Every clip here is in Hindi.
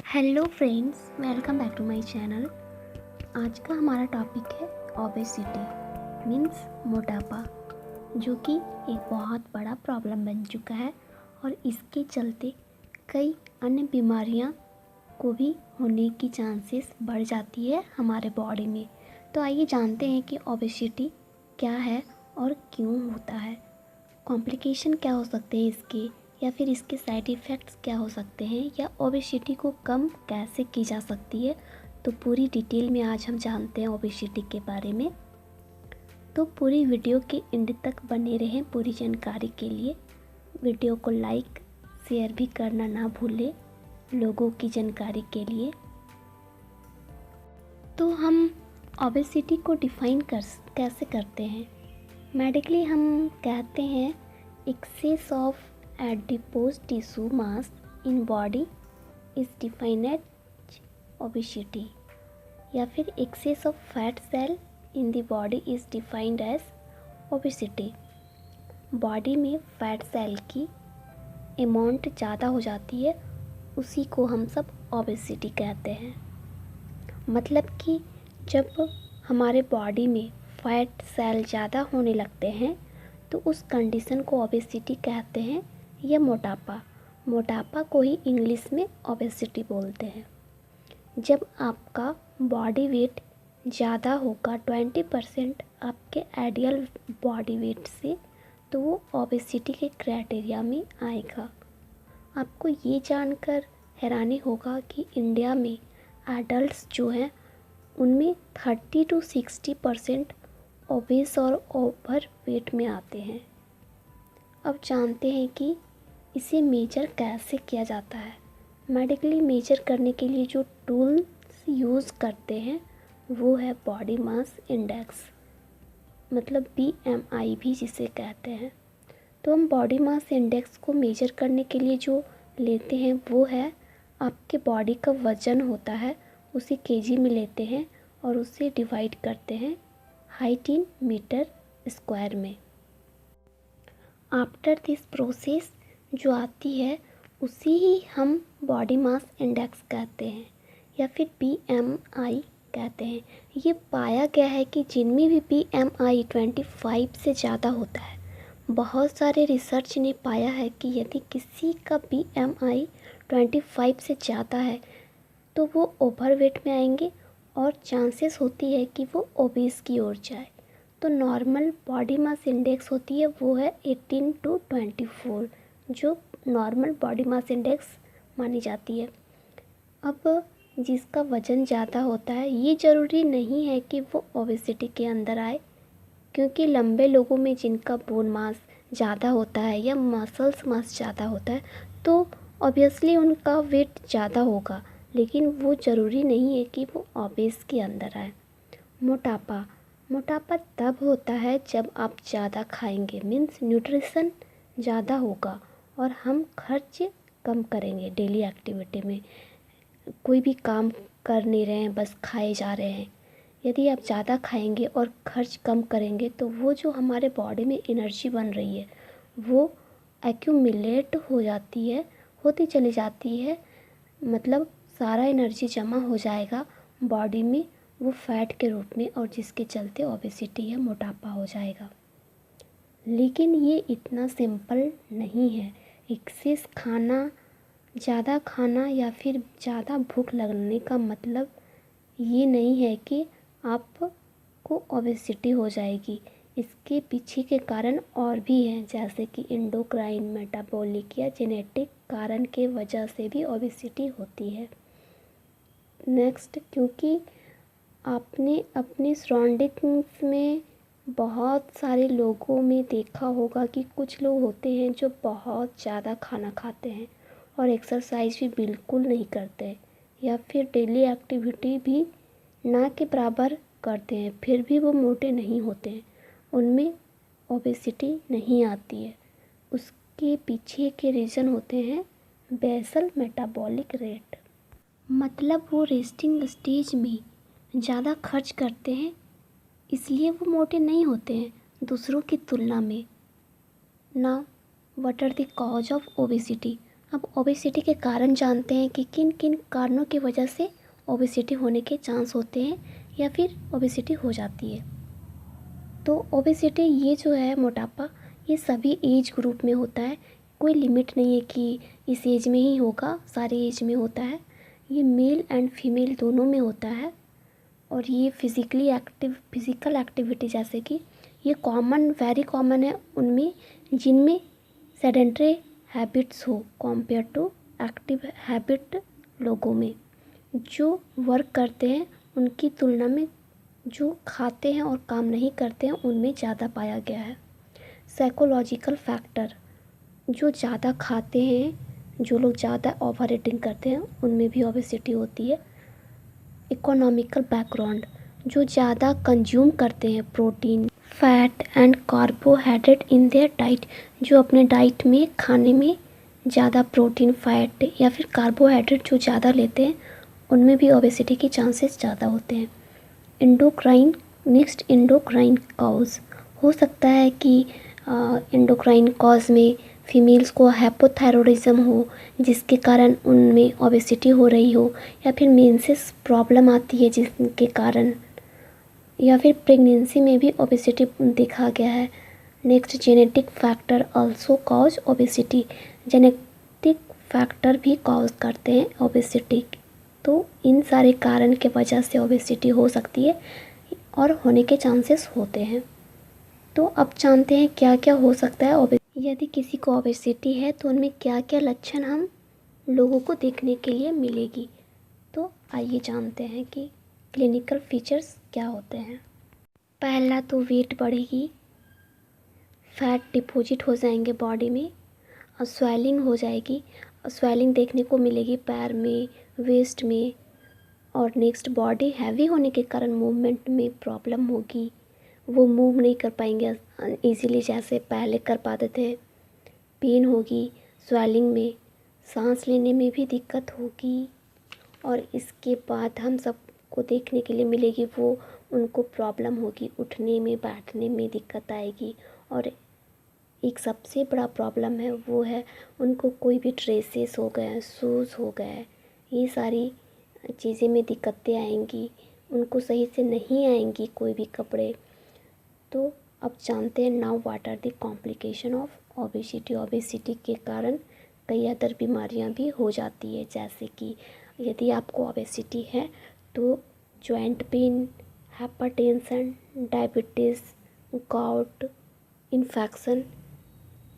Hello friends, welcome back to my channel. आज का हमारा टॉपिक है ओबेसिटी मीन्स मोटापा, जो कि एक बहुत बड़ा प्रॉब्लम बन चुका है और इसके चलते कई अन्य बीमारियां को भी होने की चांसेस बढ़ जाती है हमारे बॉडी में। तो आइए जानते हैं कि ओबेसिटी क्या है और क्यों होता है, कॉम्प्लिकेशन क्या हो सकते हैं इसके, या फिर इसके साइड इफ़ेक्ट्स क्या हो सकते हैं, या ओबेसिटी को कम कैसे की जा सकती है। तो पूरी डिटेल में आज हम जानते हैं ओबेसिटी के बारे में। तो पूरी वीडियो के एंड तक बने रहें पूरी जानकारी के लिए। वीडियो को लाइक शेयर भी करना ना भूलें लोगों की जानकारी के लिए। तो हम ओबेसिटी को डिफ़ाइन कैसे करते हैं। मेडिकली हम कहते हैं excess of adipose tissue mass in body is defined as obesity, या फिर excess of fat cell in the body is defined as obesity। Body में फैट सेल की अमाउंट ज़्यादा हो जाती है, उसी को हम सब ओबेसिटी कहते हैं। मतलब कि जब हमारे बॉडी में फैट सेल ज़्यादा होने लगते हैं तो उस कंडीशन को ओबेसिटी कहते हैं, या मोटापा को ही इंग्लिश में ओबेसिटी बोलते हैं। जब आपका बॉडी वेट ज़्यादा होगा 20% आपके आइडियल बॉडी वेट से, तो वो ओबेसिटी के क्राइटेरिया में आएगा। आपको ये जानकर हैरानी होगा कि इंडिया में एडल्ट्स जो हैं उनमें 30 to 60% ओबेस और ओवर वेट में आते हैं। अब जानते हैं कि इसे मेजर कैसे किया जाता है। मेडिकली मेजर करने के लिए जो टूल्स यूज़ करते हैं वो है बॉडी मास इंडेक्स, मतलब BMI भी जिसे कहते हैं। तो हम बॉडी मास इंडेक्स को मेजर करने के लिए जो लेते हैं वो है आपके बॉडी का वज़न होता है, उसे केजी में लेते हैं और उसे डिवाइड करते हैं हाइट इन मीटर स्क्वायर में। आफ्टर दिस प्रोसेस जो आती है उसी ही हम बॉडी मास इंडेक्स कहते हैं, या फिर BMI कहते हैं। ये पाया गया है कि जिनमें भी BMI 25 से ज़्यादा होता है, बहुत सारे रिसर्च ने पाया है कि यदि किसी का BMI 25 से ज़्यादा है तो वो ओवरवेट में आएंगे और चांसेस होती है कि वो ओबेस की ओर जाए। तो नॉर्मल बॉडी मास इंडेक्स होती है वो है 18 to 24, जो नॉर्मल बॉडी मास इंडेक्स मानी जाती है। अब जिसका वज़न ज़्यादा होता है ये ज़रूरी नहीं है कि वो ओबेसिटी के अंदर आए, क्योंकि लंबे लोगों में जिनका बोन मास ज़्यादा होता है या मसल्स मास ज़्यादा होता है तो ऑब्वियसली उनका वेट ज़्यादा होगा, लेकिन वो ज़रूरी नहीं है कि वो ओबेस के अंदर आए। मोटापा तब होता है जब आप ज़्यादा खाएंगे, मीन्स न्यूट्रिशन ज़्यादा होगा और हम खर्च कम करेंगे। डेली एक्टिविटी में कोई भी काम कर नहीं रहे हैं, बस खाए जा रहे हैं। यदि आप ज़्यादा खाएंगे और खर्च कम करेंगे तो वो जो हमारे बॉडी में एनर्जी बन रही है वो एक्यूमुलेट होती चली जाती है, मतलब सारा एनर्जी जमा हो जाएगा बॉडी में वो फैट के रूप में, और जिसके चलते ओबेसिटी या मोटापा हो जाएगा। लेकिन ये इतना सिंपल नहीं है। एक्सेस खाना, ज़्यादा खाना या फिर ज़्यादा भूख लगने का मतलब ये नहीं है कि आपको ओबेसिटी हो जाएगी। इसके पीछे के कारण और भी हैं, जैसे कि एंडोक्राइन, मेटाबॉलिक या जेनेटिक कारण के वजह से भी ओबेसिटी होती है। नेक्स्ट, क्योंकि आपने अपने सराउंडिंग्स में बहुत सारे लोगों में देखा होगा कि कुछ लोग होते हैं जो बहुत ज़्यादा खाना खाते हैं और एक्सरसाइज भी बिल्कुल नहीं करते, या फिर डेली एक्टिविटी भी ना के बराबर करते हैं, फिर भी वो मोटे नहीं होते हैं, उनमें ओबेसिटी नहीं आती है। उसके पीछे के रीज़न होते हैं बेसल मेटाबॉलिक रेट, मतलब वो रेस्टिंग स्टेज में ज़्यादा खर्च करते हैं, इसलिए वो मोटे नहीं होते हैं दूसरों की तुलना में। Now what are the cause of obesity. अब ओबेसिटी के कारण जानते हैं कि किन किन कारणों की वजह से ओबेसिटी होने के चांस होते हैं या फिर ओबेसिटी हो जाती है। तो ओबेसिटी ये जो है मोटापा, ये सभी एज ग्रुप में होता है। कोई लिमिट नहीं है कि इस एज में ही होगा, सारी एज में होता है। ये मेल एंड फीमेल दोनों में होता है। और ये फिज़िकल एक्टिविटी जैसे कि ये वेरी कॉमन है उनमें जिनमें सेडेंटरी हैबिट्स हो कंपेयर टू एक्टिव हैबिट लोगों में। जो वर्क करते हैं उनकी तुलना में जो खाते हैं और काम नहीं करते हैं उनमें ज़्यादा पाया गया है। साइकोलॉजिकल फैक्टर, जो ज़्यादा खाते हैं, जो लोग ज़्यादा ओवर ईटिंग करते हैं उनमें भी ओबेसिटी होती है। इकोनॉमिकल बैकग्राउंड, जो ज़्यादा कंज्यूम करते हैं protein, fat and carbohydrate in their diet, जो अपने डाइट में खाने में ज़्यादा प्रोटीन, फैट या फिर कार्बोहाइड्रेट जो ज़्यादा लेते हैं उनमें भी ओबेसिटी के चांसेस ज़्यादा होते हैं। इंडोक्राइन कॉज, हो सकता है कि इंडोक्राइन कॉज में फीमेल्स को हाइपोथायरॉयडिज्म हो जिसके कारण उनमें ओबेसिटी हो रही हो, या फिर मेंसेस प्रॉब्लम आती है जिसके कारण, या फिर प्रेगनेंसी में भी ओबेसिटी देखा गया है। Next, genetic factor also cause obesity, genetic factor भी कॉज करते हैं ओबेसिटी। तो इन सारे कारण के वजह से ओबेसिटी हो सकती है और होने के चांसेस होते हैं। तो अब जानते हैं क्या क्या हो सकता है यदि किसी को ओबेसिटी है तो उनमें क्या क्या लक्षण हम लोगों को देखने के लिए मिलेगी। तो आइए जानते हैं कि क्लिनिकल फीचर्स क्या होते हैं। पहला तो वेट बढ़ेगी, फैट डिपॉजिट हो जाएंगे बॉडी में, और स्वेलिंग हो जाएगी। स्वेलिंग देखने को मिलेगी पैर में, वेस्ट में। और नेक्स्ट, बॉडी हैवी होने के कारण मूवमेंट में प्रॉब्लम होगी, वो मूव नहीं कर पाएंगे इजीली जैसे पहले कर पाते थे। पेन होगी स्वेलिंग में, सांस लेने में भी दिक्कत होगी। और इसके बाद हम सबको देखने के लिए मिलेगी वो उनको प्रॉब्लम होगी उठने में, बैठने में दिक्कत आएगी। और एक सबसे बड़ा प्रॉब्लम है वो है उनको कोई भी ड्रेसेस हो गए, शूज़ हो गए, ये सारी चीज़ें में दिक्कतें आएंगी, उनको सही से नहीं आएंगी कोई भी कपड़े। तो अब जानते हैं now what are the complication of obesity. Obesity के कारण कई अदर बीमारियां भी हो जाती है, जैसे कि यदि आपको ओबेसिटी है तो joint pain, hypertension, diabetes, gout infection,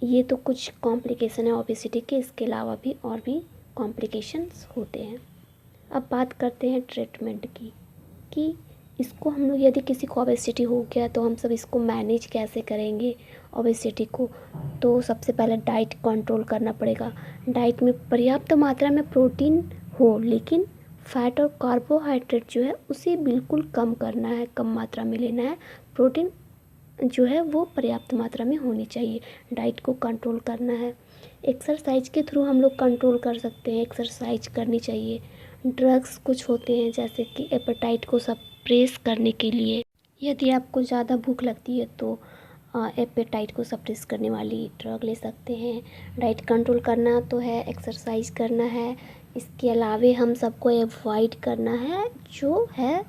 ये तो कुछ कॉम्प्लिकेशन है ओबेसिटी के। इसके अलावा भी और भी कॉम्प्लिकेशंस होते हैं। अब बात करते हैं ट्रीटमेंट की कि इसको हम लोग यदि किसी को ओबेसिटी हो गया तो हम सब इसको मैनेज कैसे करेंगे ओबेसिटी को। तो सबसे पहले डाइट कंट्रोल करना पड़ेगा। डाइट में पर्याप्त मात्रा में प्रोटीन हो, लेकिन फैट और कार्बोहाइड्रेट जो है उसे बिल्कुल कम करना है, कम मात्रा में लेना है। प्रोटीन जो है वो पर्याप्त मात्रा में होनी चाहिए। डाइट को कंट्रोल करना है। एक्सरसाइज के थ्रू हम लोग कंट्रोल कर सकते हैं, एक्सरसाइज करनी चाहिए। ड्रग्स कुछ होते हैं जैसे कि एपेटाइट को सप्रेस करने के लिए, यदि आपको ज़्यादा भूख लगती है तो एपेटाइट को सप्रेस करने वाली ड्रग ले सकते हैं। डाइट कंट्रोल करना तो है, एक्सरसाइज करना है। इसके अलावे हम सबको अवॉइड करना है जो है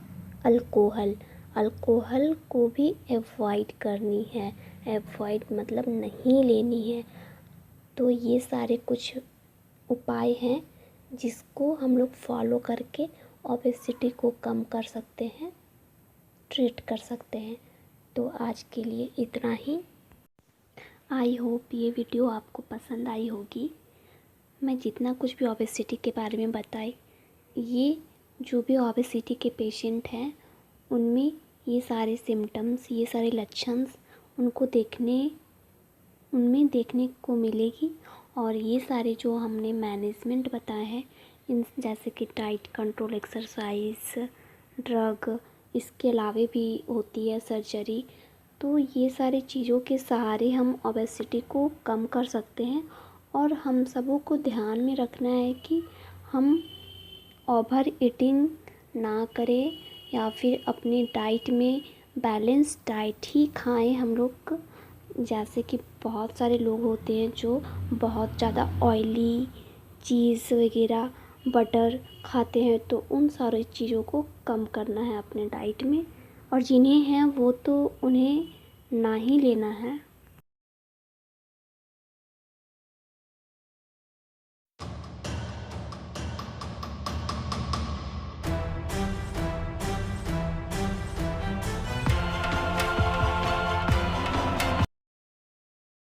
अल्कोहल। अल्कोहल को भी अवॉइड करनी है, अवॉइड मतलब नहीं लेनी है। तो ये सारे कुछ उपाय हैं जिसको हम लोग फॉलो करके ओबेसिटी को कम कर सकते हैं, ट्रीट कर सकते हैं। तो आज के लिए इतना ही। आई होप ये वीडियो आपको पसंद आई होगी। मैं जितना कुछ भी ओबेसिटी के बारे में बताई, ये जो भी ओबेसिटी के पेशेंट हैं उनमें ये सारे सिम्टम्स, ये सारे लक्षण उनमें देखने को मिलेगी। और ये सारे जो हमने मैनेजमेंट बताए हैं, इन जैसे कि डाइट कंट्रोल, एक्सरसाइज, ड्रग, इसके अलावे भी होती है सर्जरी। तो ये सारी चीज़ों के सहारे हम ओबेसिटी को कम कर सकते हैं। और हम सबों को ध्यान में रखना है कि हम ओवर ईटिंग ना करें, या फिर अपनी डाइट में बैलेंस डाइट ही खाएं हम लोग। जैसे कि बहुत सारे लोग होते हैं जो बहुत ज़्यादा ऑयली चीज़ वगैरह, बटर खाते हैं तो उन सारी चीज़ों को कम करना है अपने डाइट में। और जिन्हें हैं वो तो उन्हें ना ही लेना है।